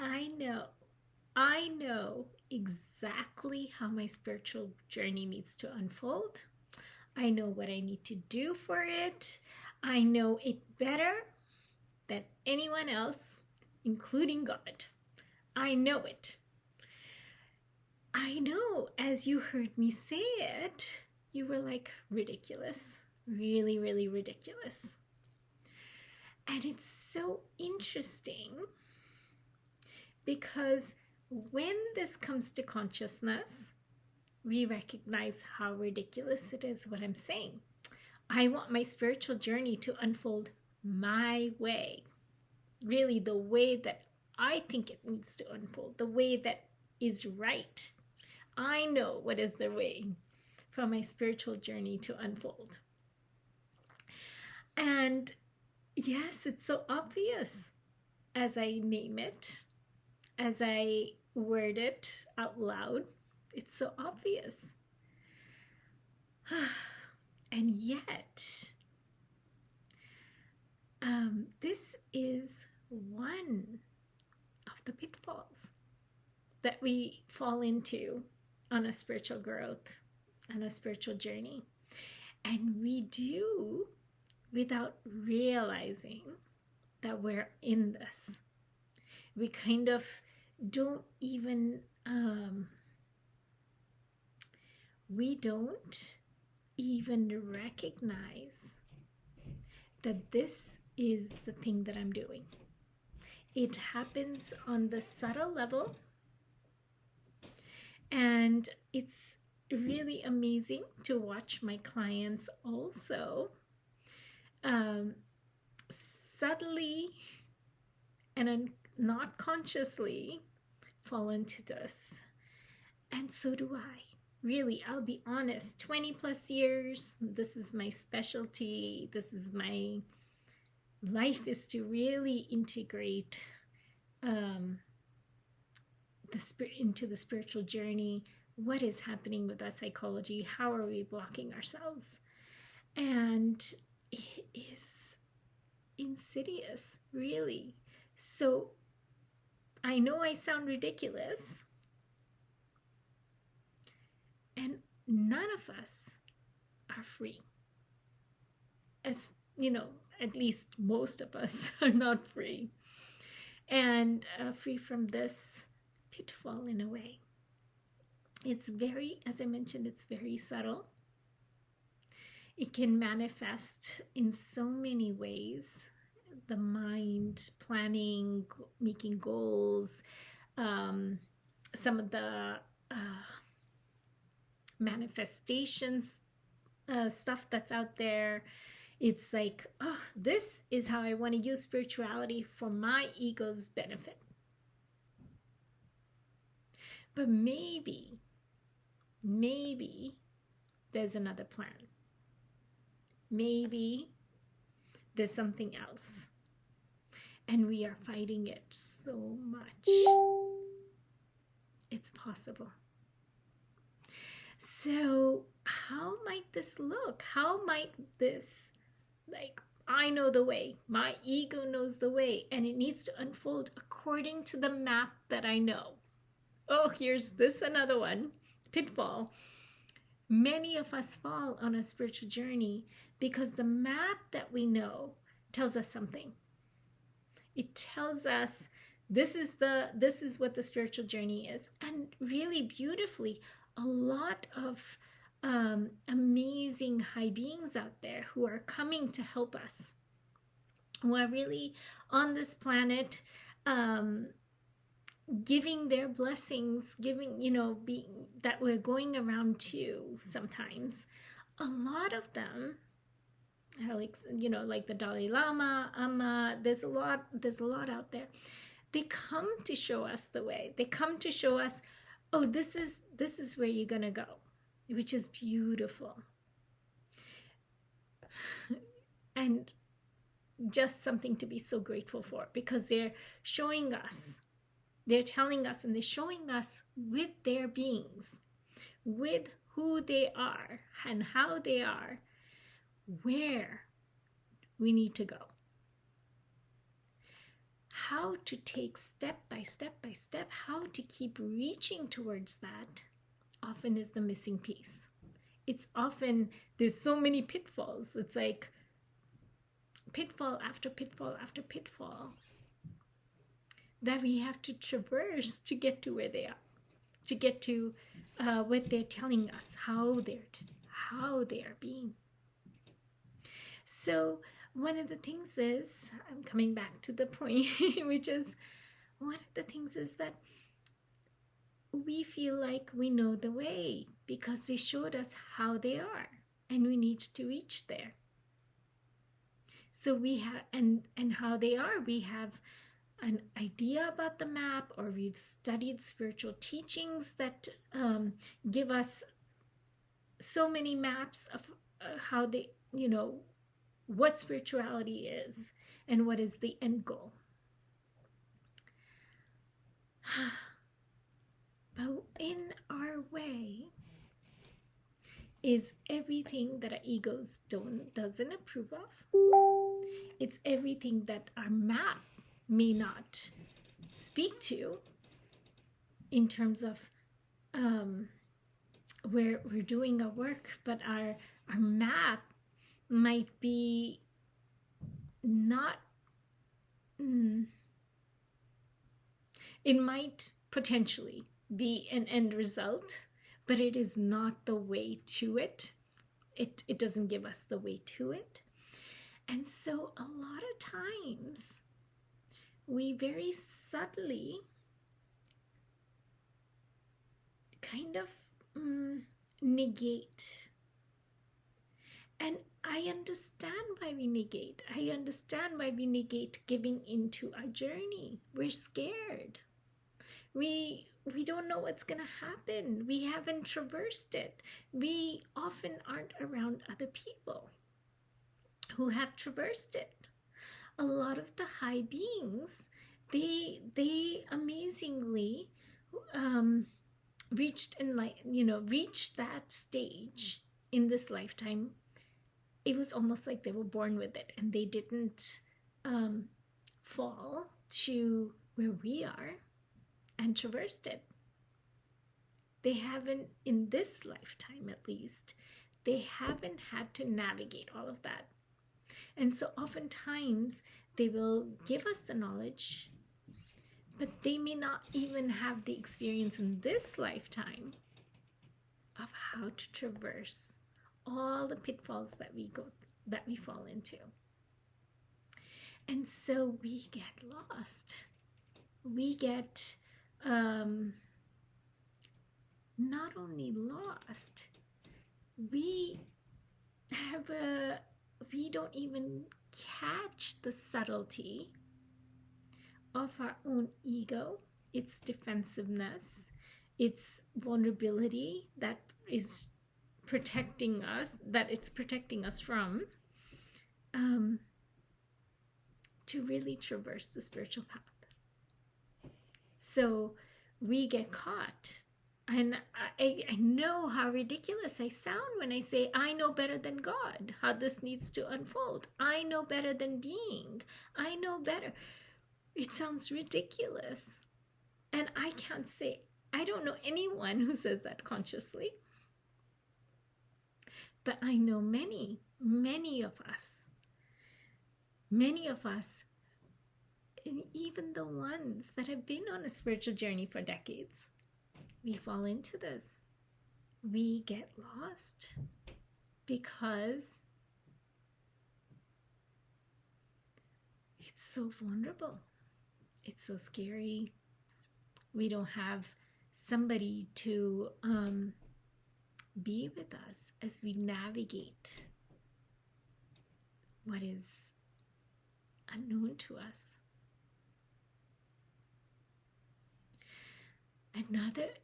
I know exactly how my spiritual journey needs to unfold. I know what I need to do for it. I know it better than anyone else, including God. I know it. I know, as you heard me say it, you were like, ridiculous. Really, really ridiculous. And it's so interesting because when this comes to consciousness, we recognize how ridiculous it is what I'm saying. I want my spiritual journey to unfold my way, really the way that I think it needs to unfold, the way that is right. I know what is the way for my spiritual journey to unfold. And yes, it's so obvious as I name it, as I word it out loud. It's so obvious. And yet, this is one of the pitfalls that we fall into on a spiritual growth, on a spiritual journey. And we do without realizing that we're in this. We kind of don't even, recognize that this is the thing that I'm doing. It happens on the subtle level, and it's really amazing to watch my clients also subtly and not consciously fall into this. And so do I. Really, I'll be honest, 20 plus years, this is my specialty. This is my life, is to really integrate into the spiritual journey. What is happening with our psychology? How are we blocking ourselves? And it is insidious, really. So I know I sound ridiculous, and none of us are free. As you know, at least most of us are not free, and free from this pitfall in a way. It's very, as I mentioned, it's very subtle. It can manifest in so many ways. The mind, planning, making goals, some of the manifestations, stuff that's out there. It's like, oh, this is how I want to use spirituality for my ego's benefit. But maybe there's another plan. Maybe there's something else. And we are fighting it so much. It's possible. So how might this look? How might this, like, I know the way, my ego knows the way, and it needs to unfold according to the map that I know. Oh, here's this another one, pitfall. Many of us fall on a spiritual journey because the map that we know tells us something. It tells us this is what the spiritual journey is. And really beautifully, a lot of amazing high beings out there who are coming to help us, who are really on this planet, giving their blessings, being that we're going around to sometimes. A lot of them, like the Dalai Lama, there's a lot out there. They come to show us the way. They come to show us, oh, this is where you're gonna go, which is beautiful. And just something to be so grateful for, because they're showing us, they're telling us, and they're showing us with their beings, with who they are and how they are, where we need to go. how to take step by step by step, how to keep reaching towards that, often is the missing piece. It's often, there's so many pitfalls. It's like pitfall after pitfall after pitfall that we have to traverse to get to where they are, to get to what they're telling us, how they are being. So one of the things is, I'm coming back to the point, which is, one of the things is that we feel like we know the way because they showed us how they are, and we need to reach there. So we have, and how they are, we have an idea about the map, or we've studied spiritual teachings that give us so many maps of how they, what spirituality is and what is the end goal. But in our way is everything that our egos doesn't approve of. It's everything that our map may not speak to, in terms of where we're doing our work, but our map might be not, it might potentially be an end result, but it is not the way to it. It doesn't give us the way to it. And so a lot of times we very subtly kind of negate. And I understand why we negate. I understand why we negate giving into our journey. We're scared. We don't know what's going to happen. We haven't traversed it. We often aren't around other people who have traversed it. A lot of the high beings, they amazingly reached that stage in this lifetime. It was almost like they were born with it, and they didn't fall to where we are and traversed it. They haven't, in this lifetime at least, they haven't had to navigate all of that. And so oftentimes they will give us the knowledge, but they may not even have the experience in this lifetime of how to traverse all the pitfalls that we fall into. And so we get lost. We get not only lost, we don't even catch the subtlety of our own ego, its defensiveness, its vulnerability that is protecting us, that it's protecting us from, to really traverse the spiritual path. So we get caught. And I know how ridiculous I sound when I say, I know better than God how this needs to unfold. I know better than being. I know better. It sounds ridiculous. And I can't say, I don't know anyone who says that consciously. But I know many of us, and even the ones that have been on a spiritual journey for decades, we fall into this. We get lost because it's so vulnerable. It's so scary. We don't have somebody to be with us as we navigate what is unknown to us.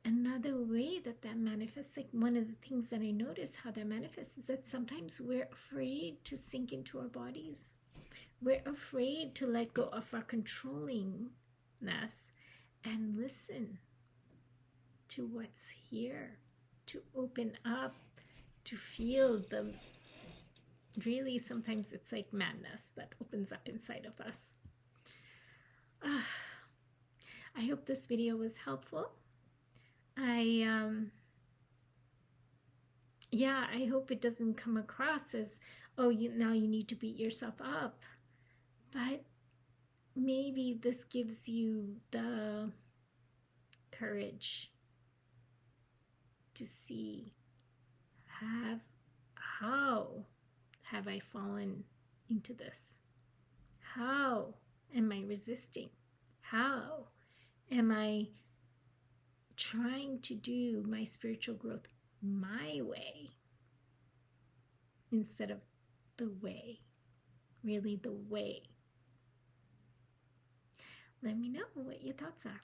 Another way that manifests, like one of the things that I notice how that manifests, is that sometimes we're afraid to sink into our bodies. We're afraid to let go of our controllingness and listen to what's here, to open up, to feel the, really sometimes it's like madness that opens up inside of us. I hope this video was helpful. I hope it doesn't come across as, oh, now you need to beat yourself up. But maybe this gives you the courage to see, how have I fallen into this? How am I resisting? How am I trying to do my spiritual growth my way instead of the way? Really, the way. Let me know what your thoughts are.